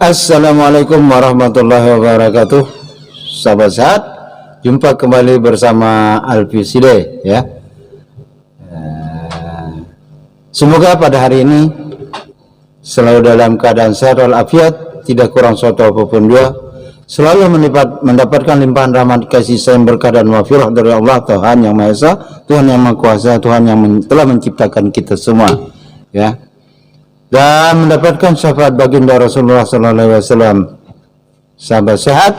Assalamualaikum warahmatullahi wabarakatuh. Sahabat sehat, jumpa kembali bersama Alfiside ya. Semoga pada hari ini selalu dalam keadaan sehat walafiat, tidak kurang suatu apapun dua, selalu mendapatkan limpahan rahmat kasih sayang berkah dan maghfirah dari Allah Tuhan yang Maha Esa, Tuhan yang Maha Kuasa, Tuhan yang telah menciptakan kita semua ya, dan mendapatkan syafaat baginda Rasulullah SAW. Sahabat sehat,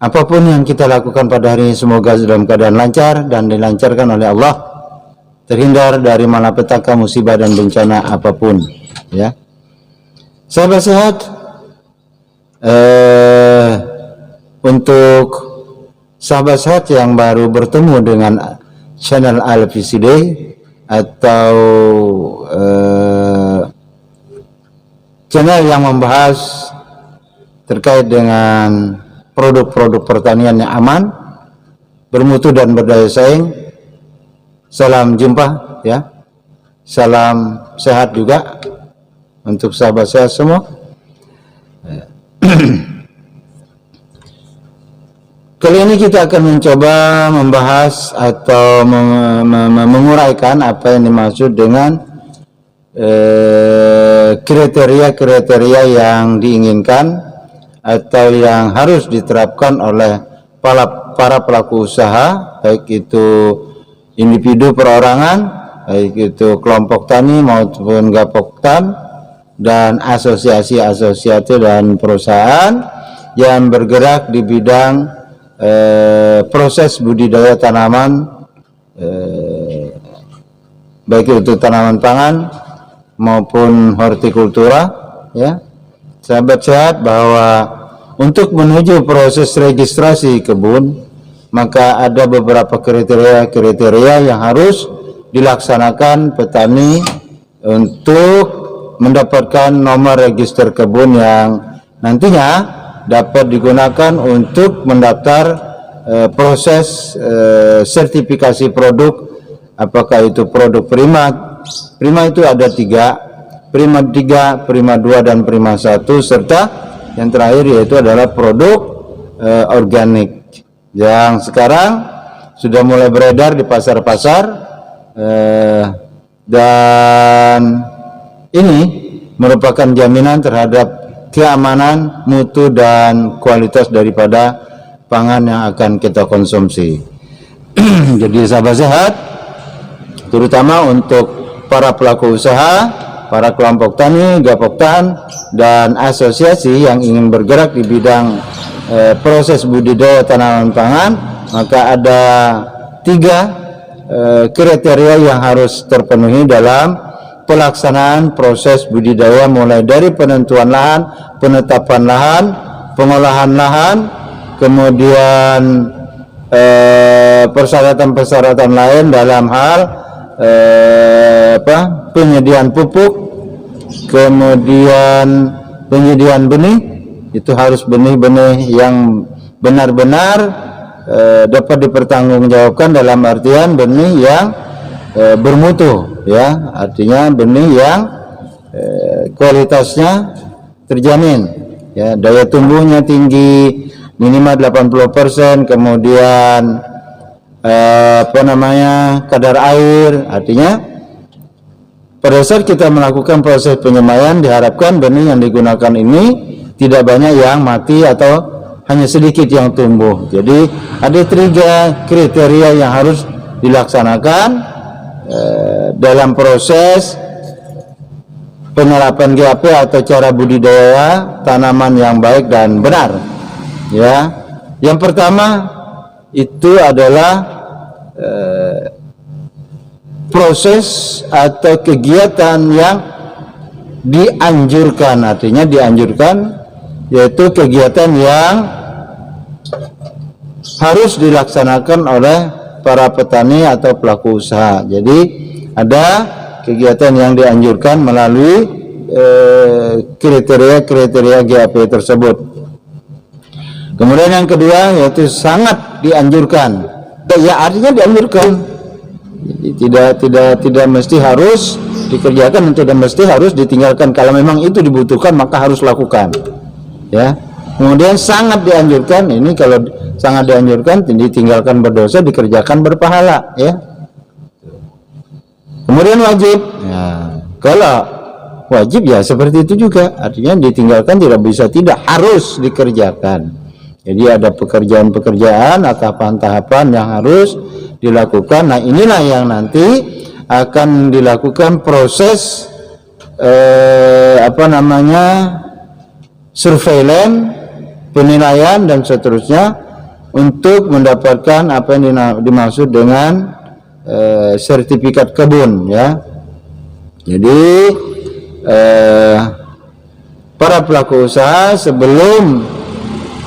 apapun yang kita lakukan pada hari ini semoga dalam keadaan lancar dan dilancarkan oleh Allah, terhindar dari malapetaka, musibah dan bencana apapun ya. Sahabat sehat, untuk sahabat sehat yang baru bertemu dengan channel Alfiside atau channel yang membahas terkait dengan produk-produk pertanian yang aman, bermutu dan berdaya saing, salam jumpa ya, salam sehat juga untuk sahabat sehat semua. Kali ini kita akan mencoba membahas atau menguraikan apa yang dimaksud dengan kriteria-kriteria yang diinginkan atau yang harus diterapkan oleh para pelaku usaha, baik itu individu perorangan, baik itu kelompok tani maupun gapoktan, dan asosiasi-asosiasi dan perusahaan yang bergerak di bidang proses budidaya tanaman, baik itu tanaman pangan maupun hortikultura ya. Sahabat sehat, bahwa untuk menuju proses registrasi kebun maka ada beberapa kriteria yang harus dilaksanakan petani untuk mendapatkan nomor register kebun yang nantinya dapat digunakan untuk mendaftar proses sertifikasi produk, apakah itu produk prima. Prima itu ada Prima 3, Prima 2 dan Prima 1, serta yang terakhir yaitu adalah produk organik yang sekarang sudah mulai beredar di pasar-pasar, dan ini merupakan jaminan terhadap keamanan, mutu dan kualitas daripada pangan yang akan kita konsumsi. Jadi sahabat sehat, terutama untuk para pelaku usaha, para kelompok tani, gapoktan, dan asosiasi yang ingin bergerak di bidang proses budidaya tanaman pangan, maka ada 3 kriteria yang harus terpenuhi dalam pelaksanaan proses budidaya, mulai dari penentuan lahan, penetapan lahan, pengolahan lahan, kemudian persyaratan-persyaratan lain dalam hal penyediaan pupuk, kemudian penyediaan benih. Itu harus benih-benih yang benar-benar dapat dipertanggungjawabkan, dalam artian benih yang bermutu ya, artinya benih yang kualitasnya terjamin ya, daya tumbuhnya tinggi minimal 80%, kemudian kadar air, artinya pada saat kita melakukan proses penyemaian diharapkan benih yang digunakan ini tidak banyak yang mati atau hanya sedikit yang tumbuh. Jadi ada 3 kriteria yang harus dilaksanakan dalam proses penerapan GAP atau cara budidaya tanaman yang baik dan benar ya. Yang pertama itu adalah proses atau kegiatan yang dianjurkan, artinya dianjurkan yaitu kegiatan yang harus dilaksanakan oleh para petani atau pelaku usaha. Jadi ada kegiatan yang dianjurkan melalui kriteria-kriteria GAP tersebut. Kemudian yang kedua yaitu sangat dianjurkan. Ya, artinya dianjurkan Jadi tidak mesti harus dikerjakan, tidak mesti harus ditinggalkan. Kalau memang itu dibutuhkan maka harus lakukan, ya. Kemudian sangat dianjurkan, ini kalau sangat dianjurkan ditinggalkan berdosa, dikerjakan berpahala, ya. Kemudian wajib, ya, kalau wajib ya seperti itu juga, artinya ditinggalkan tidak bisa, tidak harus dikerjakan. Jadi ada pekerjaan-pekerjaan atau tahapan-tahapan yang harus dilakukan. Nah, inilah yang nanti akan dilakukan proses surveillance, penilaian dan seterusnya untuk mendapatkan apa yang dimaksud dengan sertifikat kebun, ya. Jadi para pelaku usaha sebelum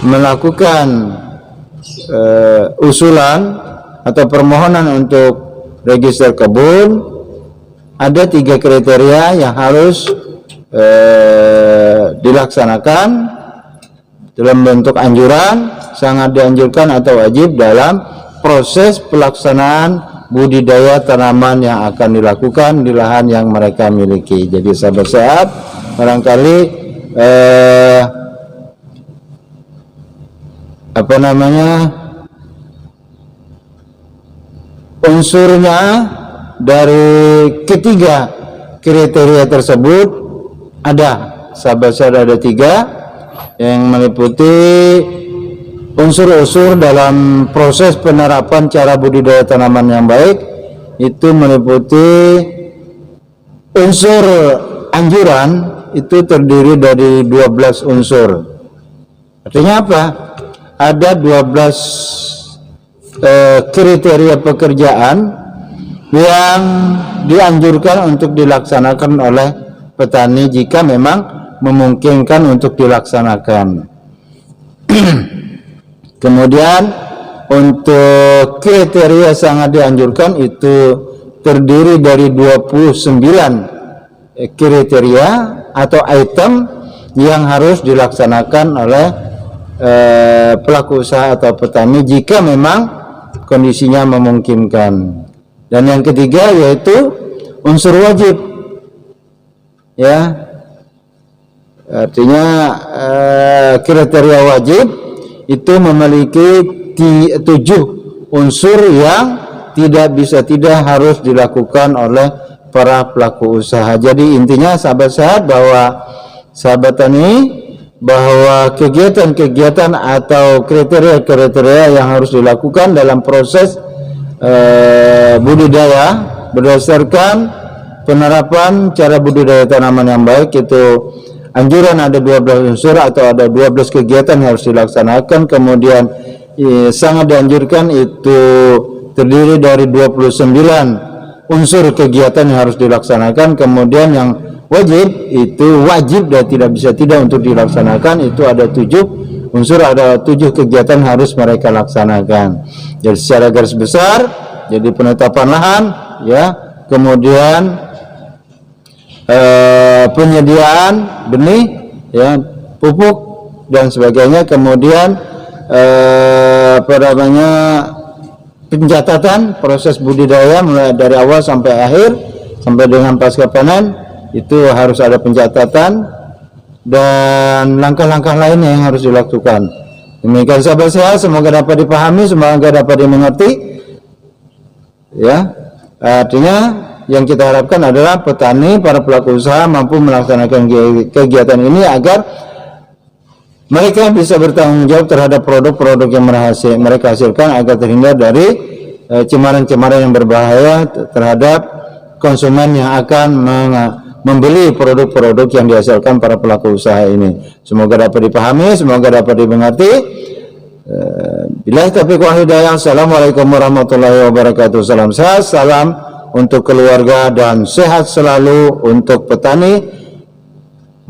melakukan usulan atau permohonan untuk register kebun, ada 3 kriteria yang harus dilaksanakan dalam bentuk anjuran, sangat dianjurkan atau wajib dalam proses pelaksanaan budidaya tanaman yang akan dilakukan di lahan yang mereka miliki. Jadi sahabat sehat, barangkali unsurnya dari ketiga kriteria tersebut ada, sahabat sehat, ada 3 yang meliputi unsur-unsur dalam proses penerapan cara budidaya tanaman yang baik. Itu meliputi unsur anjuran, itu terdiri dari 12 unsur. Artinya apa? Ada 12 kriteria pekerjaan yang dianjurkan untuk dilaksanakan oleh petani jika memang memungkinkan untuk dilaksanakan. Kemudian untuk kriteria sangat dianjurkan itu terdiri dari 29 kriteria atau item yang harus dilaksanakan oleh pelaku usaha atau petani jika memang kondisinya memungkinkan. Dan yang ketiga yaitu unsur wajib, ya. Artinya kriteria wajib itu memiliki 7 unsur yang tidak harus dilakukan oleh para pelaku usaha. Jadi intinya sahabat sehat bahwa sahabat tani, bahwa kegiatan-kegiatan atau kriteria-kriteria yang harus dilakukan dalam proses budidaya berdasarkan penerapan cara budidaya tanaman yang baik, itu anjuran ada 12 unsur atau ada 12 kegiatan yang harus dilaksanakan. Kemudian sangat dianjurkan itu terdiri dari 29 unsur kegiatan yang harus dilaksanakan. Kemudian yang wajib itu wajib dan tidak bisa tidak untuk dilaksanakan, itu ada 7 unsur, ada 7 kegiatan harus mereka laksanakan. Jadi secara garis besar, jadi penetapan lahan, ya, kemudian penyediaan benih, ya, pupuk dan sebagainya, kemudian pencatatan proses budidaya mulai dari awal sampai akhir sampai dengan pasca panen, itu harus ada pencatatan dan langkah-langkah lainnya yang harus dilakukan. Demikian sahabat sehat, semoga dapat dipahami, semoga dapat dimengerti, ya. Artinya yang kita harapkan adalah petani, para pelaku usaha mampu melaksanakan kegiatan ini agar mereka bisa bertanggung jawab terhadap produk-produk yang mereka hasilkan, agar terhindar dari cemaran-cemaran yang berbahaya terhadap konsumen yang akan membeli produk-produk yang dihasilkan para pelaku usaha ini. Semoga dapat dipahami, semoga dapat dimengerti. Billahi taufiq wal hidayah. Assalamualaikum warahmatullahi wabarakatuh. Salam sehat, salam untuk keluarga dan sehat selalu untuk petani.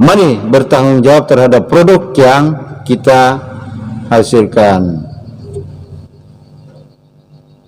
Mari bertanggung jawab terhadap produk yang kita hasilkan.